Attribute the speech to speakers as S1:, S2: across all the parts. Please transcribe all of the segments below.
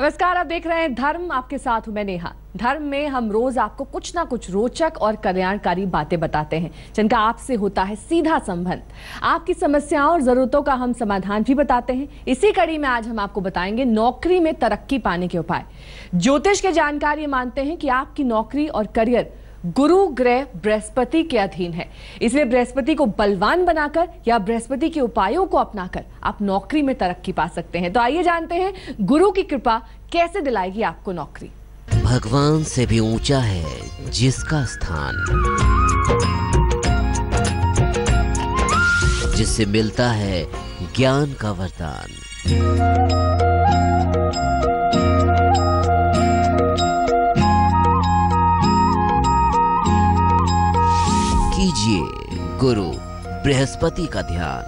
S1: नमस्कार, आप देख रहे हैं धर्म, आपके साथ हूं मैं नेहा। धर्म में हम रोज आपको कुछ ना कुछ रोचक और कल्याणकारी बातें बताते हैं जिनका आपसे होता है सीधा संबंध। आपकी समस्याओं और जरूरतों का हम समाधान भी बताते हैं। इसी कड़ी में आज हम आपको बताएंगे नौकरी में तरक्की पाने के उपाय। ज्योतिष के जानकार ये मानते हैं कि आपकी नौकरी और करियर गुरु ग्रह बृहस्पति के अधीन है, इसलिए बृहस्पति को बलवान बनाकर या बृहस्पति के उपायों को अपनाकर आप नौकरी में तरक्की पा सकते हैं। तो आइए जानते हैं गुरु की कृपा कैसे दिलाएगी आपको नौकरी।
S2: भगवान से भी ऊंचा है जिसका स्थान, जिससे मिलता है ज्ञान का वरदान। कीजिए गुरु बृहस्पति का ध्यान,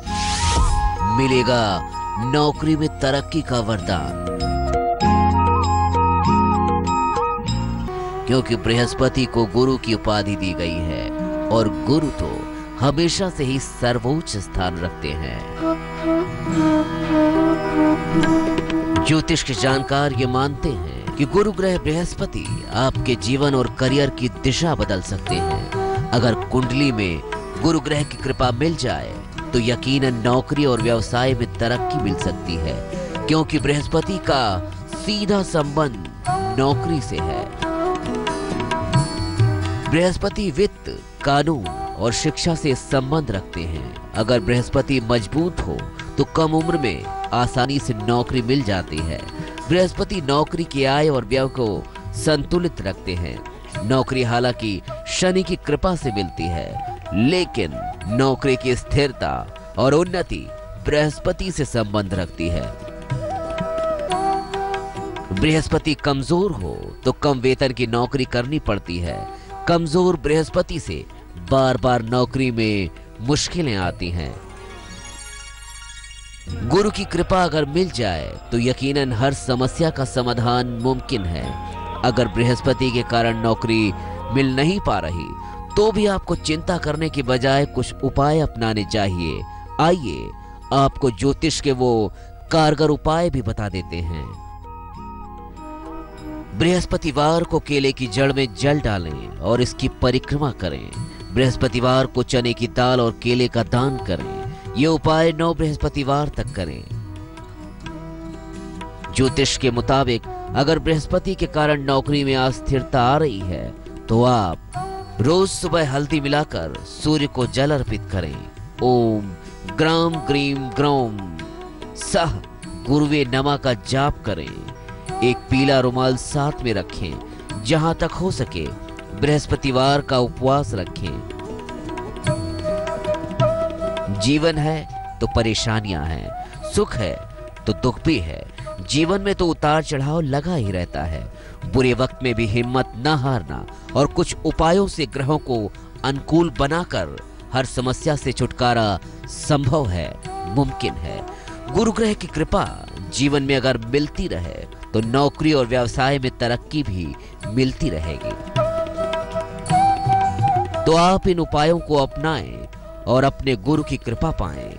S2: मिलेगा नौकरी में तरक्की का वरदान। क्योंकि बृहस्पति को गुरु की उपाधि दी गई है और गुरु तो हमेशा से ही सर्वोच्च स्थान रखते हैं। ज्योतिष के जानकार ये मानते हैं कि गुरु ग्रह बृहस्पति आपके जीवन और करियर की दिशा बदल सकते हैं। अगर कुंडली में गुरु ग्रह की कृपा मिल जाए तो यकीनन नौकरी और व्यवसाय में तरक्की मिल सकती है, क्योंकि बृहस्पति का सीधा संबंध नौकरी से है। बृहस्पति वित्त, कानून और शिक्षा से संबंध रखते हैं। अगर बृहस्पति मजबूत हो तो कम उम्र में आसानी से नौकरी मिल जाती है। बृहस्पति नौकरी की आय और व्यय को संतुलित रखते हैं। नौकरी हालांकि शनि की कृपा से मिलती है, लेकिन नौकरी की स्थिरता और उन्नति बृहस्पति से संबंध रखती है। बृहस्पति कमजोर हो तो कम वेतन की नौकरी करनी पड़ती है। कमजोर बृहस्पति से बार बार नौकरी में मुश्किलें आती हैं। गुरु की कृपा अगर मिल जाए तो यकीनन हर समस्या का समाधान मुमकिन है। अगर बृहस्पति के कारण नौकरी मिल नहीं पा रही तो भी आपको चिंता करने की बजाय कुछ उपाय अपनाने चाहिए। आइए आपको ज्योतिष के वो कारगर उपाय भी बता देते हैं। बृहस्पतिवार को केले की जड़ में जल डालें और इसकी परिक्रमा करें। बृहस्पतिवार को चने की दाल और केले का दान करें। ये उपाय 9 बृहस्पतिवार तक करें। ज्योतिष के मुताबिक अगर बृहस्पति के कारण नौकरी में अस्थिरता आ रही है तो आप रोज सुबह हल्दी मिलाकर सूर्य को जल अर्पित करें। ओम ग्राम ग्रीम ग्रौम सह गुरुवे नमः का जाप करें। एक पीला रुमाल साथ में रखें। जहां तक हो सके बृहस्पतिवार का उपवास रखें। जीवन है तो परेशानियां हैं, सुख है तो दुख भी है। जीवन में तो उतार चढ़ाव लगा ही रहता है। बुरे वक्त में भी हिम्मत न हारना और कुछ उपायों से ग्रहों को अनुकूल बनाकर हर समस्या से छुटकारा संभव है, मुमकिन है। गुरु ग्रह की कृपा जीवन में अगर मिलती रहे तो नौकरी और व्यवसाय में तरक्की भी मिलती रहेगी। तो आप इन उपायों को अपनाएं और अपने गुरु की कृपा पाएं।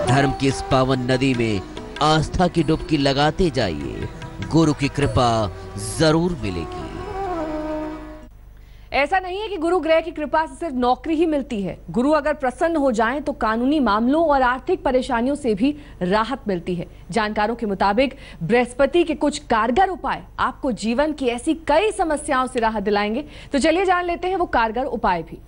S2: धर्म की इस पावन नदी में आस्था की डुबकी लगाते जाइए, गुरु की कृपा जरूर मिलेगी।
S1: ऐसा नहीं है कि गुरु ग्रह की कृपा से सिर्फ नौकरी ही मिलती है। गुरु अगर प्रसन्न हो जाएं तो कानूनी मामलों और आर्थिक परेशानियों से भी राहत मिलती है। जानकारों के मुताबिक बृहस्पति के कुछ कारगर उपाय आपको जीवन की ऐसी कई समस्याओं से राहत दिलाएंगे। तो चलिए जान लेते हैं वो कारगर उपाय भी।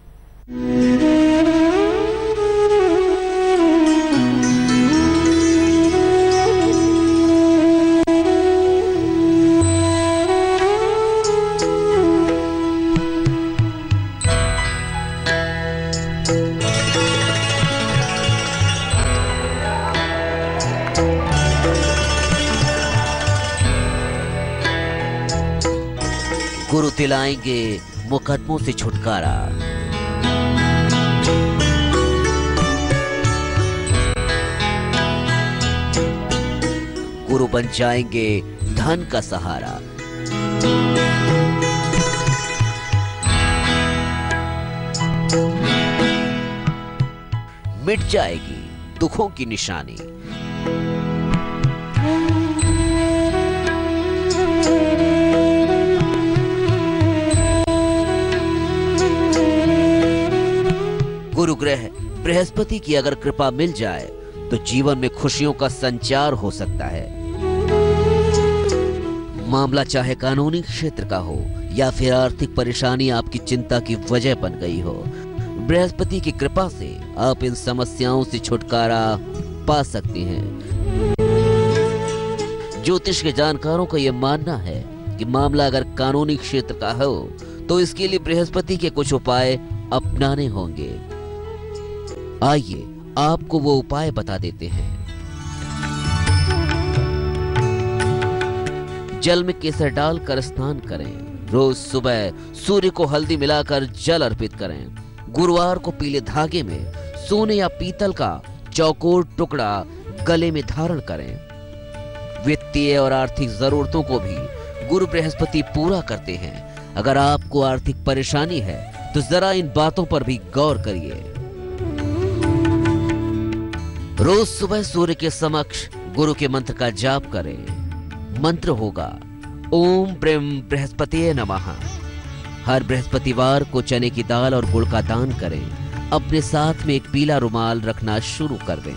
S2: गुरु दिलाएंगे मुकदमों से छुटकारा। गुरु बन जाएंगे धन का सहारा। मिट जाएगी दुखों की निशानी। गुरु ग्रह बृहस्पति की अगर कृपा मिल जाए तो जीवन में खुशियों का संचार हो सकता है। मामला चाहे कानूनी क्षेत्र का हो या फिर आर्थिक परेशानी आपकी चिंता की वजह बन गई हो, बृहस्पति की कृपा से आप इन समस्याओं से छुटकारा पा सकती हैं। ज्योतिष के जानकारों का यह मानना है कि मामला अगर कानूनी क्षेत्र का हो तो इसके लिए बृहस्पति के कुछ उपाय अपनाने होंगे। आइए आपको वो उपाय बता देते हैं। जल में केसर डालकर स्नान करें। रोज सुबह सूर्य को हल्दी मिलाकर जल अर्पित करें। गुरुवार को पीले धागे में सोने या पीतल का चौकोर टुकड़ा गले में धारण करें। वित्तीय और आर्थिक जरूरतों को भी गुरु बृहस्पति पूरा करते हैं। अगर आपको आर्थिक परेशानी है तो जरा इन बातों पर भी गौर करिए। रोज सुबह सूर्य के समक्ष गुरु के मंत्र का जाप करें। मंत्र होगा ओम ब्रह्म बृहस्पतिये नमः। हर बृहस्पतिवार को चने की दाल और गुड़ का दान करें। अपने साथ में एक पीला रुमाल रखना शुरू कर दें।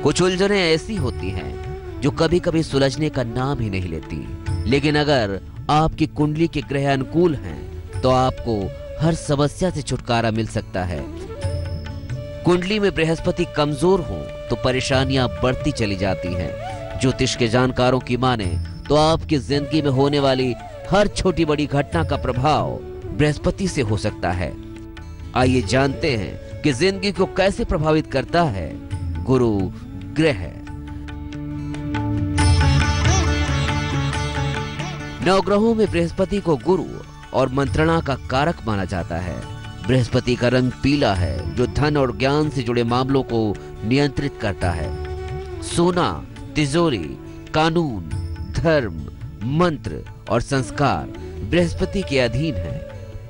S2: कुछ उलझनें ऐसी होती हैं जो कभी कभी सुलझने का नाम ही नहीं लेती, लेकिन अगर आपकी कुंडली के ग्रह अनुकूल हैं तो आपको हर समस्या से छुटकारा मिल सकता है। कुंडली में बृहस्पति कमजोर हो तो परेशानियां बढ़ती चली जाती हैं। ज्योतिष के जानकारों की माने तो आपकी जिंदगी में होने वाली हर छोटी बड़ी घटना का प्रभाव बृहस्पति से हो सकता है। आइए जानते हैं कि जिंदगी को कैसे प्रभावित करता है गुरु ग्रह। नवग्रहों में बृहस्पति को गुरु और मंत्रणा का कारक माना जाता है। बृहस्पति का रंग पीला है जो धन और ज्ञान से जुड़े मामलों को नियंत्रित करता है। सोना, तिजोरी, कानून, धर्म, मंत्र और संस्कार बृहस्पति के अधीन है।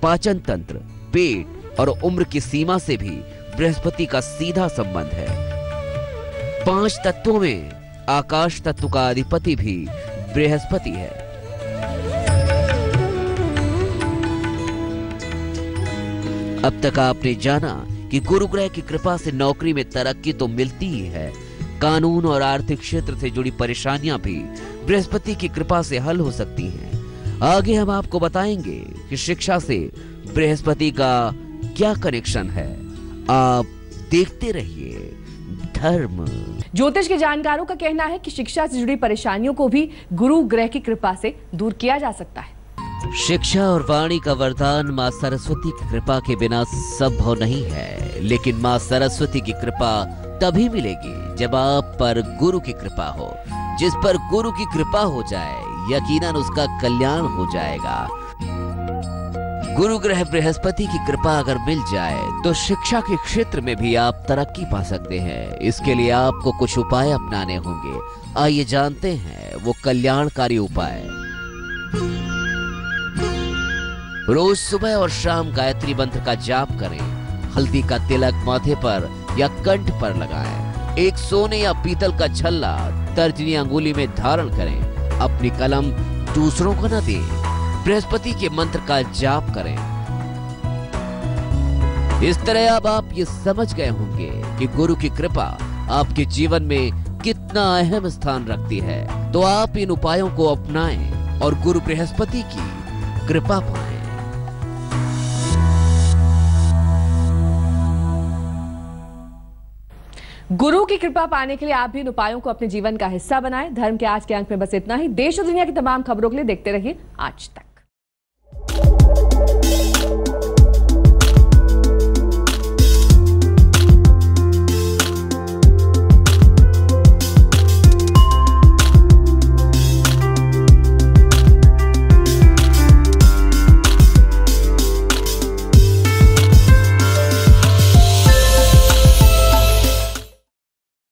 S2: पाचन तंत्र, पेट और उम्र की सीमा से भी बृहस्पति का सीधा संबंध है। 5 तत्वों में आकाश तत्व का अधिपति भी बृहस्पति है। अब तक आपने जाना कि गुरु ग्रह की कृपा से नौकरी में तरक्की तो मिलती ही है, कानून और आर्थिक क्षेत्र से जुड़ी परेशानियां भी बृहस्पति की कृपा से हल हो सकती हैं। आगे हम आपको बताएंगे कि शिक्षा से बृहस्पति का क्या कनेक्शन है। आप देखते रहिए धर्म।
S1: ज्योतिष के जानकारों का कहना है कि शिक्षा से जुड़ी परेशानियों को भी गुरु ग्रह की कृपा से दूर किया जा सकता है।
S2: शिक्षा और वाणी का वरदान माँ सरस्वती की कृपा के बिना संभव नहीं है, लेकिन माँ सरस्वती की कृपा तभी मिलेगी जब आप पर गुरु की कृपा हो। जिस पर गुरु की कृपा हो जाए यकीनन उसका कल्याण हो जाएगा। गुरु ग्रह बृहस्पति की कृपा अगर मिल जाए तो शिक्षा के क्षेत्र में भी आप तरक्की पा सकते हैं। इसके लिए आपको कुछ उपाय अपनाने होंगे। आइए जानते हैं वो कल्याणकारी उपाय। रोज सुबह और शाम गायत्री मंत्र का जाप करें। हल्दी का तिलक माथे पर या कंठ पर लगाएं। एक सोने या पीतल का छल्ला तर्जनी अंगुली में धारण करें। अपनी कलम दूसरों को न दें। बृहस्पति के मंत्र का जाप करें। इस तरह अब आप ये समझ गए होंगे कि गुरु की कृपा आपके जीवन में कितना अहम स्थान रखती है। तो आप इन उपायों को अपनाएं और गुरु बृहस्पति की कृपा पाएं।
S1: गुरु की कृपा पाने के लिए आप भी इन उपायों को अपने जीवन का हिस्सा बनाएं। धर्म के आज के अंक में बस इतना ही। देश और दुनिया की तमाम खबरों के लिए देखते रहिए आज तक।